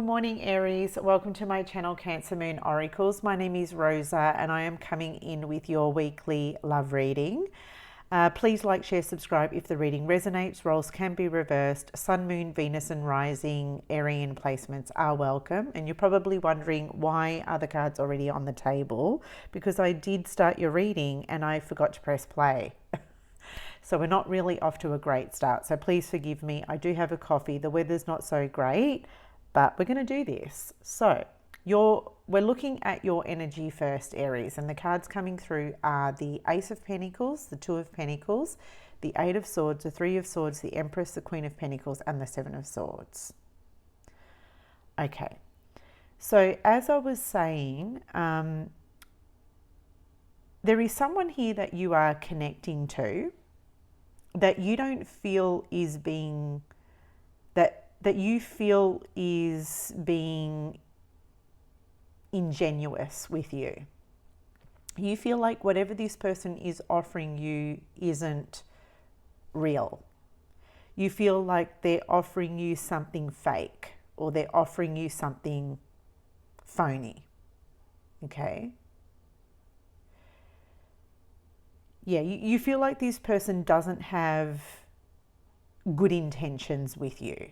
good morning Aries. Welcome to my channel Cancer Moon Oracles. My name is Rosa and I am coming in with your weekly love reading. Please like, share, subscribe if the reading resonates. Roles can be reversed. Sun, Moon, Venus and Rising Arian placements are welcome. And you're probably wondering, why are the cards already on the table? Because I did start your reading and I forgot to press play. So we're not really off to a great start. So please forgive me. I do have a coffee. The weather's not so great, but we're going to do this. So we're looking at your energy first, Aries, and the cards coming through are the Ace of Pentacles, the Two of Pentacles, the Eight of Swords, the Three of Swords, the Empress, the Queen of Pentacles, and the Seven of Swords. Okay, so as I was saying, there is someone here that you are connecting to that you don't feel is being, that you feel is being ingenuous with you. You feel like whatever this person is offering you isn't real. You feel like they're offering you something fake or they're offering you something phony. Okay? Yeah, you feel like this person doesn't have good intentions with you.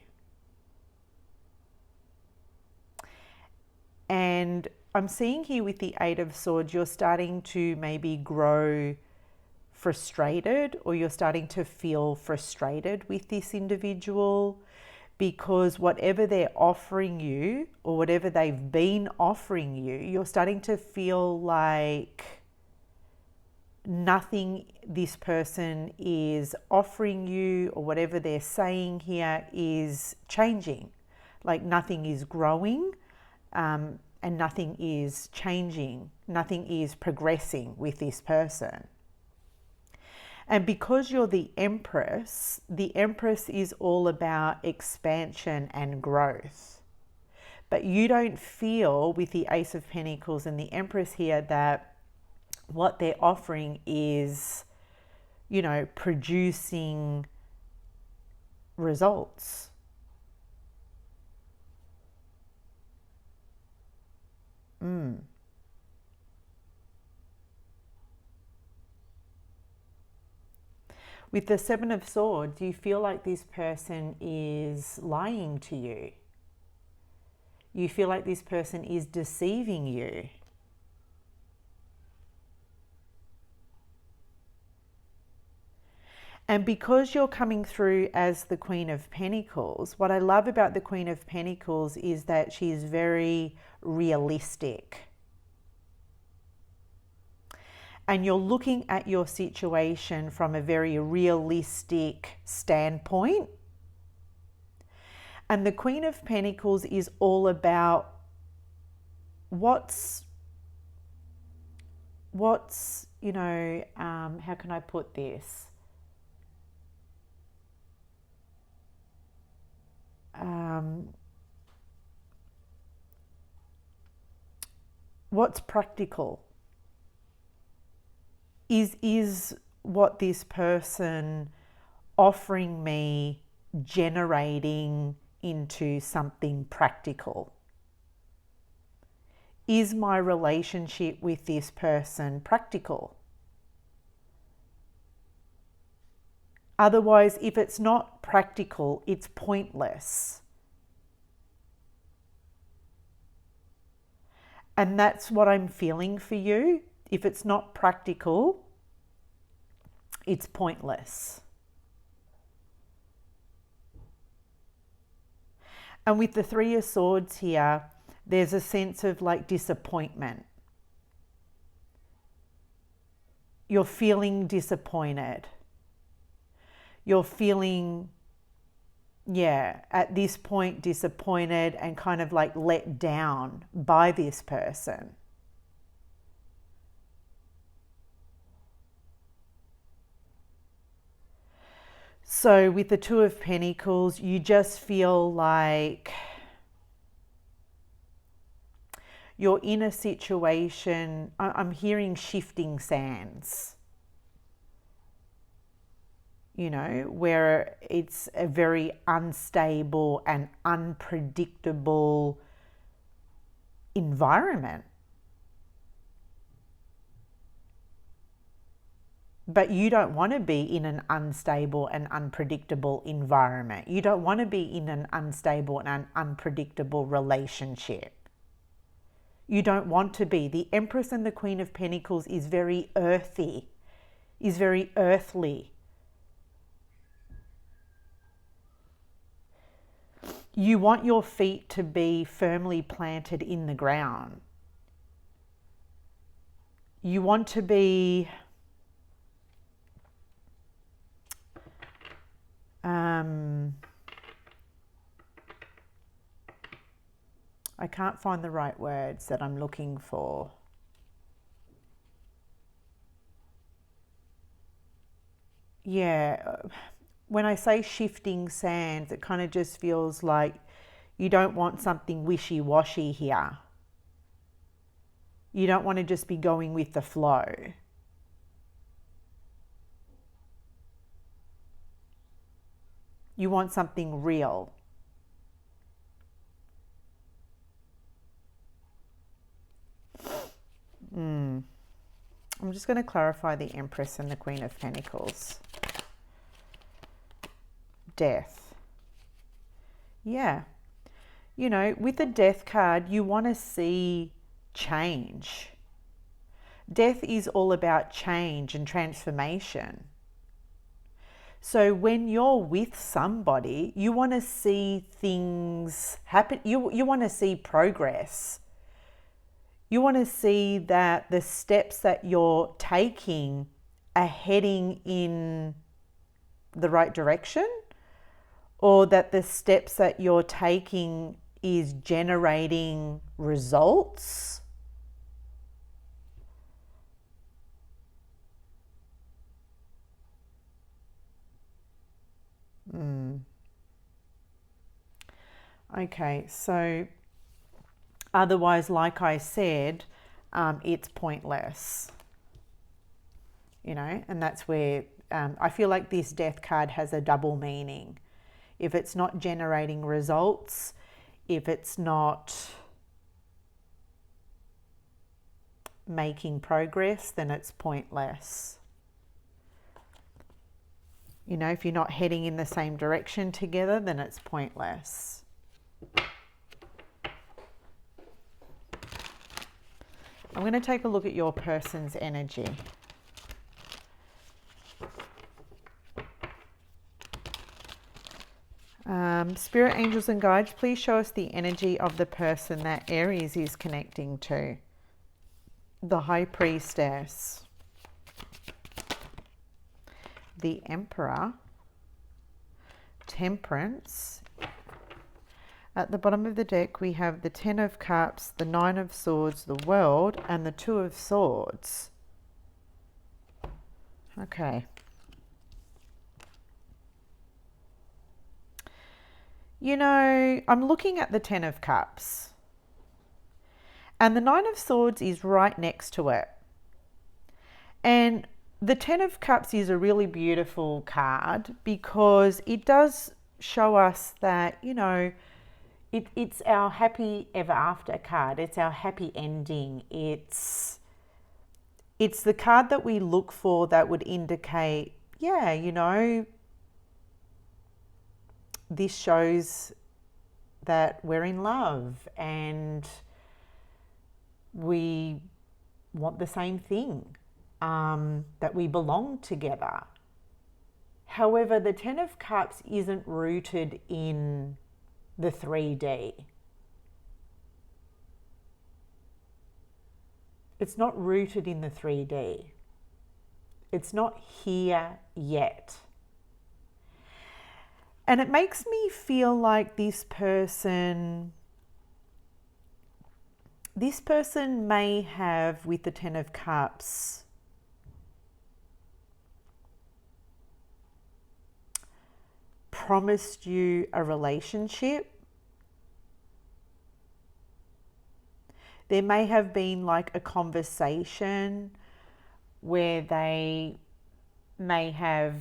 And I'm seeing here with the Eight of Swords, you're starting to maybe grow frustrated, or you're starting to feel frustrated with this individual because whatever they're offering you or whatever they've been offering you, you're starting to feel like nothing this person is offering you or whatever they're saying here is changing. Like nothing is growing. And nothing is changing, nothing is progressing with this person. And because you're the Empress is all about expansion and growth. But you don't feel with the Ace of Pentacles and the Empress here that what they're offering is, you know, producing results. With the Seven of Swords, you feel like this person is lying to you. You feel like this person is deceiving you. And because you're coming through as the Queen of Pentacles, what I love about the Queen of Pentacles is that she's very realistic. And you're looking at your situation from a very realistic standpoint. And the Queen of Pentacles is all about what's you know, how can I put this? What's practical? Is what this person offering me generating into something practical? Is my relationship with this person practical? Otherwise, if it's not practical, it's pointless. And that's what I'm feeling for you. If it's not practical, it's pointless. And with the Three of Swords here, there's a sense of like disappointment. You're feeling disappointed. You're feeling, yeah, at this point disappointed and kind of like let down by this person. So with the Two of Pentacles, you just feel like you're in a situation, I'm hearing shifting sands. you know, where it's a very unstable and unpredictable environment. But you don't want to be in an unstable and unpredictable environment. You don't want to be in an unstable and unpredictable relationship. You don't want to be. The Empress and the Queen of Pentacles is very earthy, is very earthly. You want your feet to be firmly planted in the ground. You want to be I can't find the right words that I'm looking for. Yeah, when I say shifting sands, it kind of just feels like you don't want something wishy-washy here. You don't want to just be going with the flow. You want something real. I'm just going to clarify the Empress and the Queen of Pentacles. Death. Yeah. You know, with the Death card, you want to see change. Death is all about change and transformation. So when you're with somebody, you want to see things happen. You want to see progress. You want to see that the steps that you're taking are heading in the right direction, or that the steps that you're taking is generating results. Okay, so otherwise, like I said, it's pointless, you know, and that's where I feel like this Death card has a double meaning. If it's not generating results, if it's not making progress, then it's pointless. You know, if you're not heading in the same direction together, then it's pointless. I'm going to take a look at your person's energy. Spirit, angels and guides, please show us the energy of the person that Aries is connecting to. The High Priestess. The Emperor. Temperance. At the bottom of the deck, we have the Ten of Cups, the Nine of Swords, the World, and the Two of Swords. Okay. You know, I'm looking at the Ten of Cups, and the Nine of Swords is right next to it. And the Ten of Cups is a really beautiful card because it does show us that, you know, it's our happy ever after card. It's our happy ending. It's the card that we look for that would indicate, yeah, you know, this shows that we're in love and we want the same thing, that we belong together. However, the Ten of Cups isn't rooted in the 3D. It's not rooted in the 3D. It's not here yet. And it makes me feel like this person may have, with the Ten of Cups, promised you a relationship. There may have been like a conversation where they may have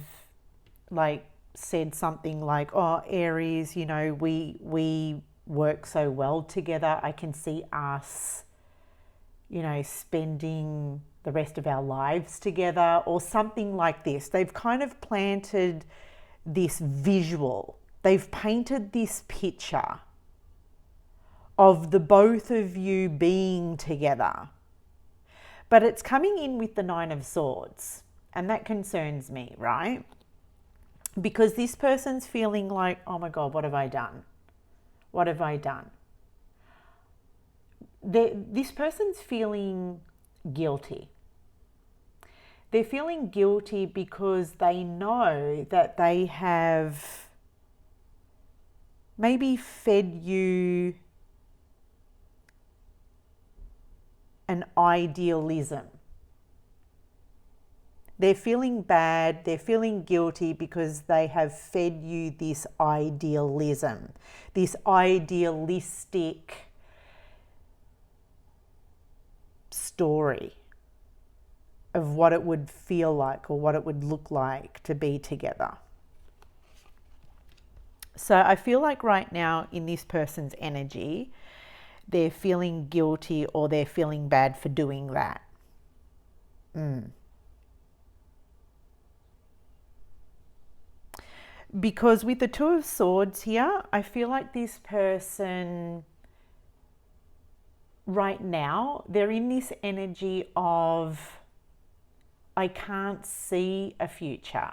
like said something like, oh, Aries, you know, we work so well together. I can see us, you know, spending the rest of our lives together, or something like this. They've kind of planted this visual. They've painted this picture of the both of you being together. But it's coming in with the Nine of Swords, and that concerns me, right? Because this person's feeling like, oh my God, what have I done? What have I done? This person's feeling guilty. They're feeling guilty because they know that they have maybe fed you an idealism. They're feeling bad, they're feeling guilty because they have fed you this idealism, this idealistic story of what it would feel like or what it would look like to be together. So I feel like right now in this person's energy, they're feeling guilty or they're feeling bad for doing that. Because with the Two of Swords here, I feel like this person right now, they're in this energy of, I can't see a future.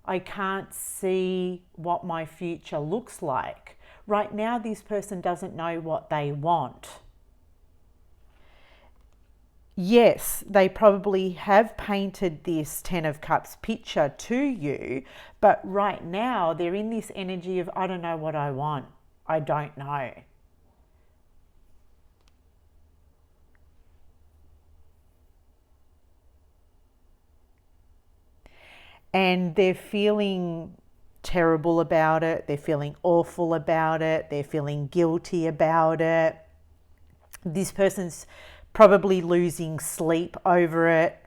I can't see what my future looks like. Right now, this person doesn't know what they want. Yes, they probably have painted this Ten of Cups picture to you, but right now they're in this energy of, I don't know what I want. I don't know. And they're feeling terrible about it. They're feeling awful about it. They're feeling guilty about it. This person's probably losing sleep over it.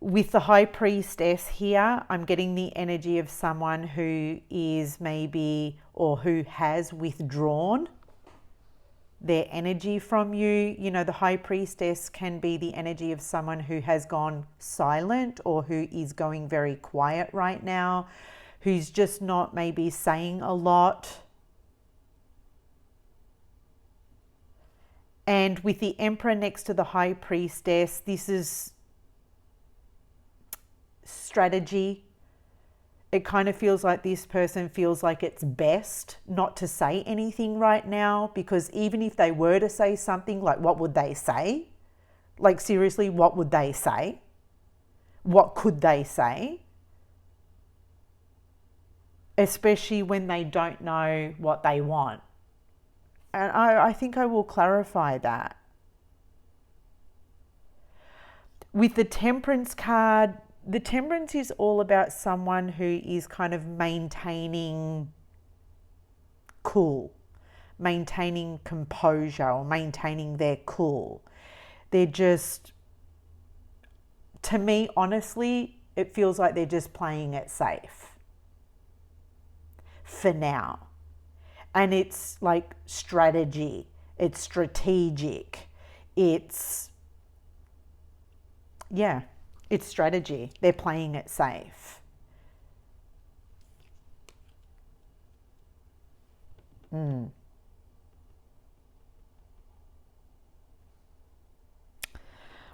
With the High Priestess here, I'm getting the energy of someone who is maybe, or who has withdrawn their energy from you. You know, the High Priestess can be the energy of someone who has gone silent or who is going very quiet right now, who's just not maybe saying a lot. And with the Emperor next to the High Priestess, this is strategy. It kind of feels like this person feels like it's best not to say anything right now, because even if they were to say something, like what would they say? Like seriously, what would they say? What could they say? Especially when they don't know what they want. And I think I will clarify that. With the Temperance card, the Temperance is all about someone who is kind of maintaining cool, maintaining composure, or maintaining their cool. They're just, to me, honestly, it feels like they're just playing it safe for now. And it's like strategy, it's strategic, it's strategy. They're playing it safe. I'm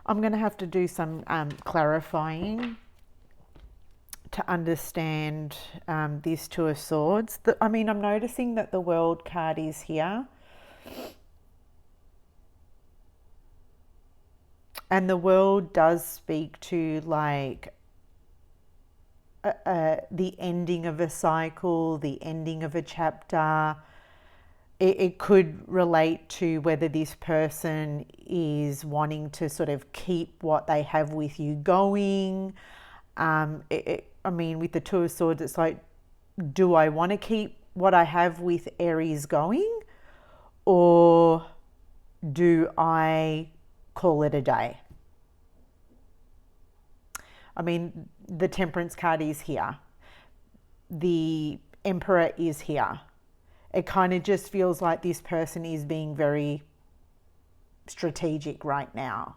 going to have to do some clarifying to understand this Two of Swords. I'm noticing that the World card is here. And the World does speak to like the ending of a cycle, the ending of a chapter. It could relate to whether this person is wanting to sort of keep what they have with you going. With the Two of Swords, it's like, do I want to keep what I have with Aries going? Or do I call it a day? I mean, the Temperance card is here. The Emperor is here. It kind of just feels like this person is being very strategic right now.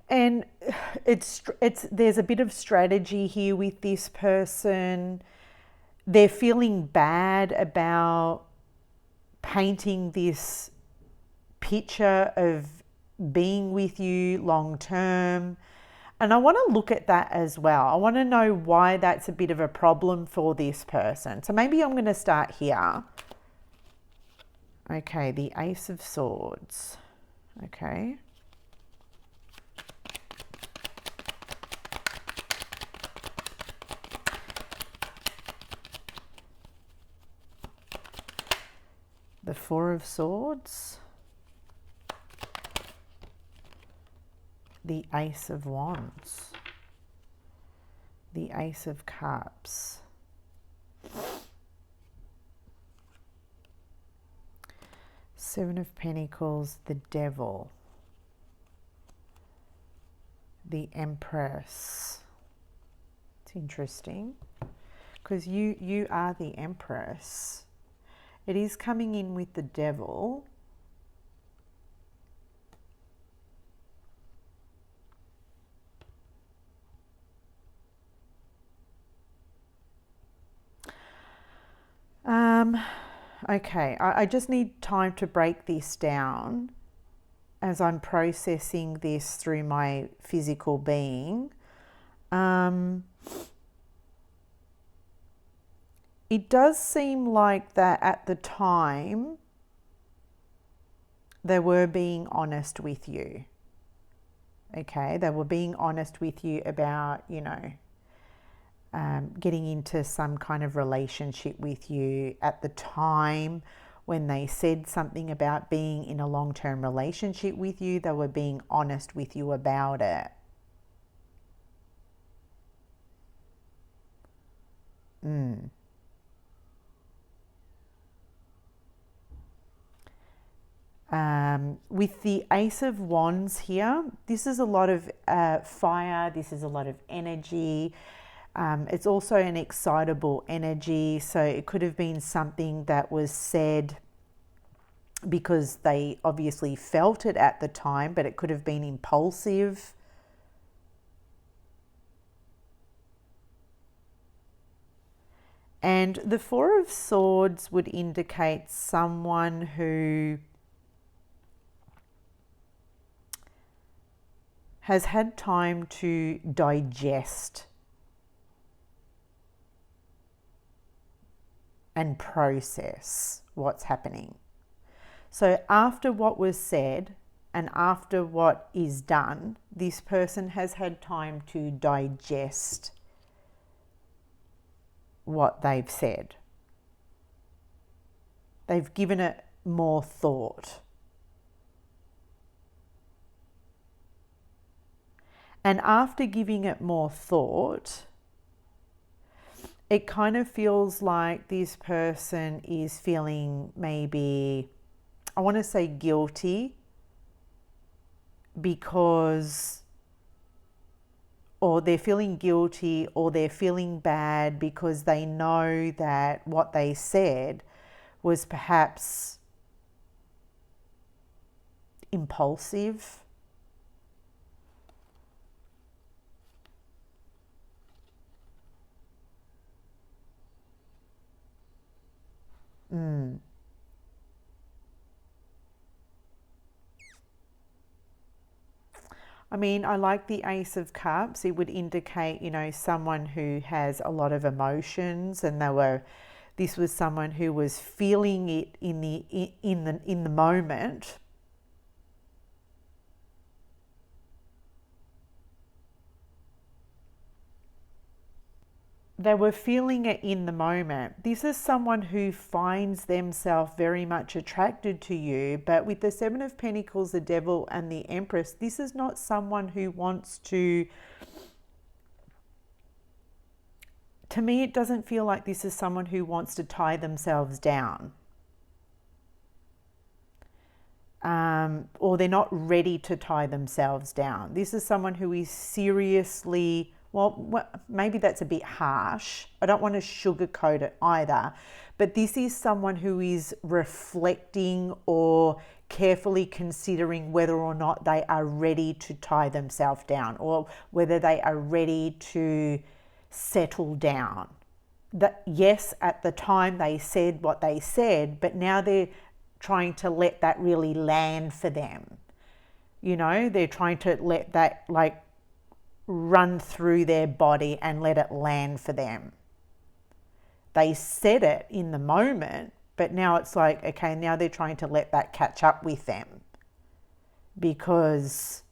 And there's a bit of strategy here with this person. They're feeling bad about painting this picture of being with you long term. And I want to look at that as well. I want to know why that's a bit of a problem for this person. So maybe I'm going to start here. Okay, the Ace of Swords. Okay. The Four of Swords. The Ace of Wands. The Ace of Cups. Seven of Pentacles, the Devil. The Empress. It's interesting because you are the Empress. It is coming in with the Devil. Okay, I just need time to break this down as I'm processing this through my physical being. It does seem like that at the time they were being honest with you. Okay, they were being honest with you about, getting into some kind of relationship with you. At the time when they said something about being in a long-term relationship with you, they were being honest with you about it. With the Ace of Wands here, this is a lot of fire, this is a lot of energy. It's also an excitable energy, so it could have been something that was said because they obviously felt it at the time, but it could have been impulsive. And the Four of Swords would indicate someone who has had time to digest and process what's happening. So after what was said and after what is done, this person has had time to digest what they've said. They've given it more thought. And after giving it more thought, it kind of feels like this person is feeling maybe, I want to say guilty, because, or they're feeling guilty or they're feeling bad because they know that what they said was perhaps impulsive. I mean, I like the Ace of Cups. It would indicate, someone who has a lot of emotions, and this was someone who was feeling it in the moment. They were feeling it in the moment. This is someone who finds themselves very much attracted to you, but with the Seven of Pentacles, the Devil, and the Empress, this is not someone who wants to to me, it doesn't feel like this is someone who wants to tie themselves down. Or they're not ready to tie themselves down. This is someone who is seriously, well, maybe that's a bit harsh. I don't want to sugarcoat it either. But this is someone who is reflecting or carefully considering whether or not they are ready to tie themselves down, or whether they are ready to settle down. That, yes, at the time they said what they said, but now they're trying to let that really land for them. You know, they're trying to let that like run through their body and let it land for them. They said it in the moment, but now it's like, okay, now they're trying to let that catch up with them, because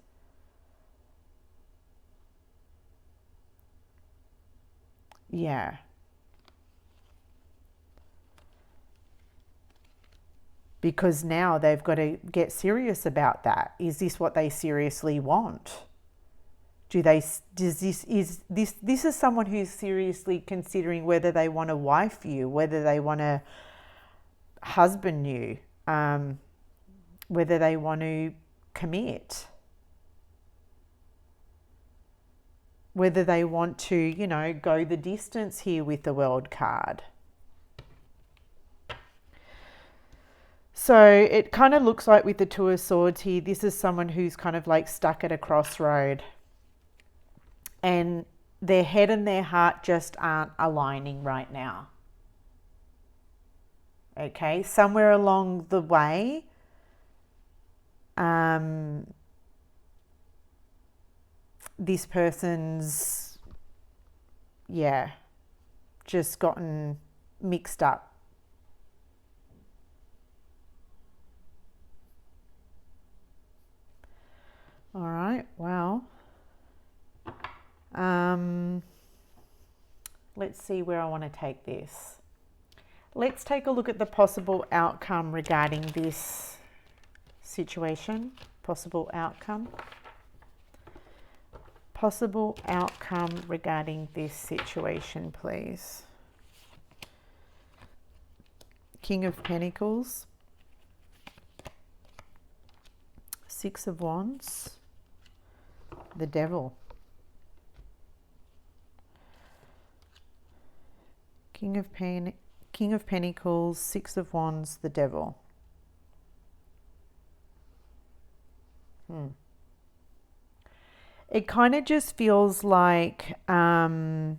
yeah. Because now they've got to get serious about that. Is this what they seriously want? This is someone who's seriously considering whether they want to wife you, whether they want to husband you, whether they want to commit, whether they want to, you know, go the distance here with the World card. So it kind of looks like with the Two of Swords here, this is someone who's kind of like stuck at a crossroad, and their head and their heart just aren't aligning right now. Okay, somewhere along the way, this person's, just gotten mixed up. All right, well, let's see where I want to take this. Let's take a look at the possible outcome regarding this situation. Possible outcome. Possible outcome regarding this situation, please. King of Pentacles. Six of Wands. The Devil. King of Pentacles, Six of Wands, the Devil. It kind of just feels like in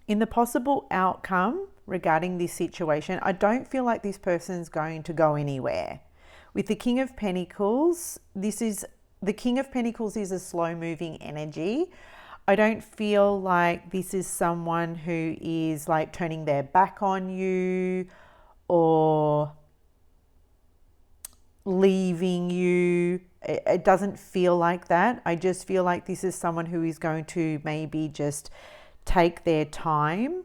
the possible outcome regarding this situation, I don't feel like this person's going to go anywhere. With the King of Pentacles, the King of Pentacles is a slow-moving energy. I don't feel like this is someone who is like turning their back on you or leaving you. It doesn't feel like that. I just feel like this is someone who is going to maybe just take their time.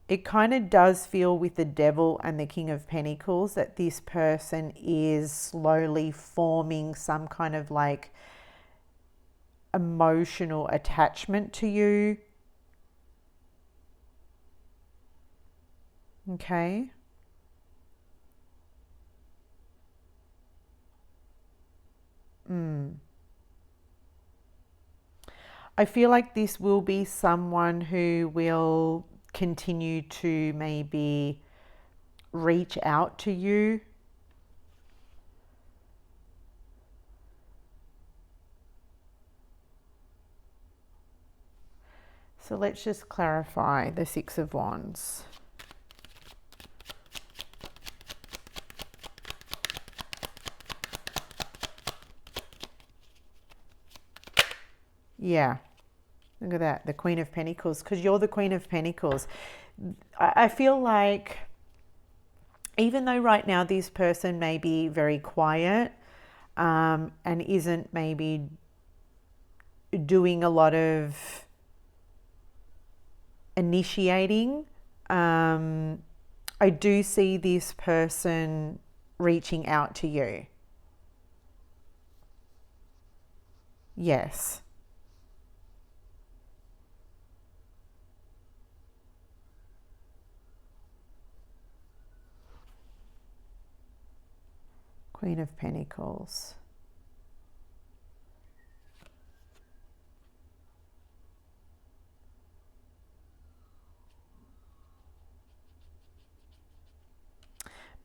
It kind of does feel with the Devil and the King of Pentacles that this person is slowly forming some kind of like emotional attachment to you. Okay. I feel like this will be someone who will continue to maybe reach out to you. So let's just clarify the Six of Wands. Yeah. Look at that, the Queen of Pentacles, because you're the Queen of Pentacles. I feel like even though right now this person may be very quiet and isn't maybe doing a lot of initiating, I do see this person reaching out to you. Yes. Queen of Pentacles.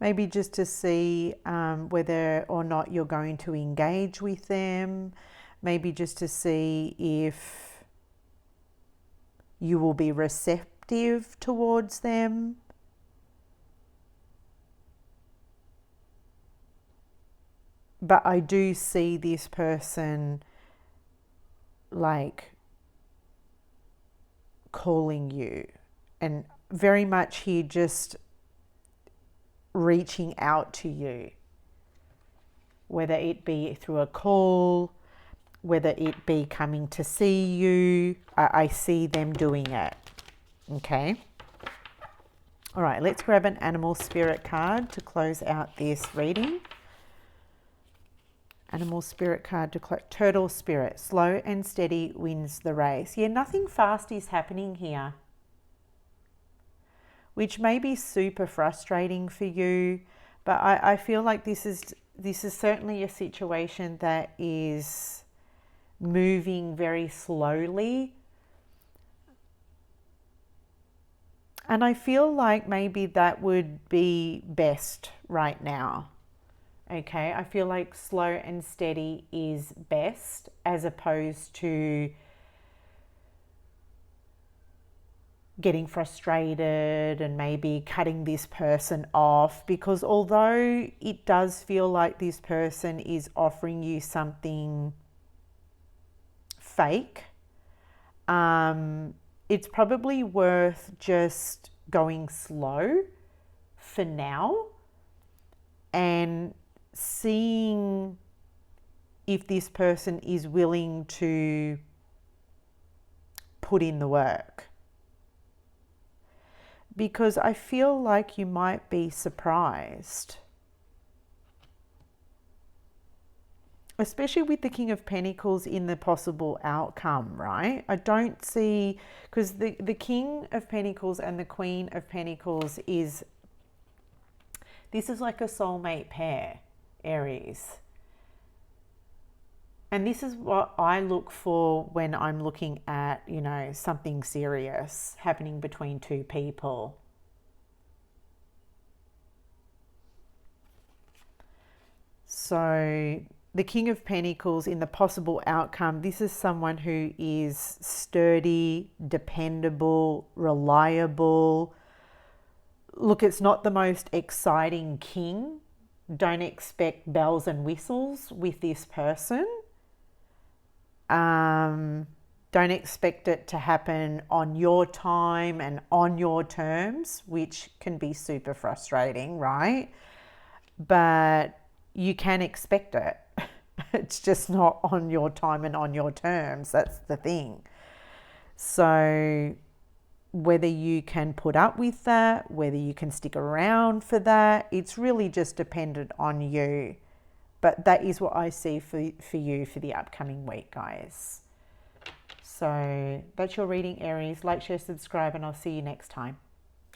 Maybe just to see whether or not you're going to engage with them. Maybe just to see if you will be receptive towards them. But I do see this person like calling you, and very much here just reaching out to you, whether it be through a call, whether it be coming to see you. I see them doing it. Okay. All right, let's grab an animal spirit card to close out this reading. Animal spirit card to close. Turtle spirit. Slow and steady wins the race. Yeah, nothing fast is happening here, which may be super frustrating for you. But I feel like this is certainly a situation that is moving very slowly. And I feel like maybe that would be best right now. Okay, I feel like slow and steady is best, as opposed to getting frustrated and maybe cutting this person off, because although it does feel like this person is offering you something fake, it's probably worth just going slow for now and seeing if this person is willing to put in the work. Because I feel like you might be surprised, especially with the King of Pentacles in the possible outcome, right? I don't see, because the King of Pentacles and the Queen of Pentacles this is like a soulmate pair, Aries. And this is what I look for when I'm looking at, you know, something serious happening between two people. So the King of Pentacles in the possible outcome, this is someone who is sturdy, dependable, reliable. Look, it's not the most exciting king. Don't expect bells and whistles with this person. Don't expect it to happen on your time and on your terms, which can be super frustrating, right? But you can expect it. It's just not on your time and on your terms. That's the thing. So whether you can put up with that, whether you can stick around for that, it's really just dependent on you. But that is what I see for you for the upcoming week, guys. So that's your reading, Aries. Like, share, subscribe, and I'll see you next time.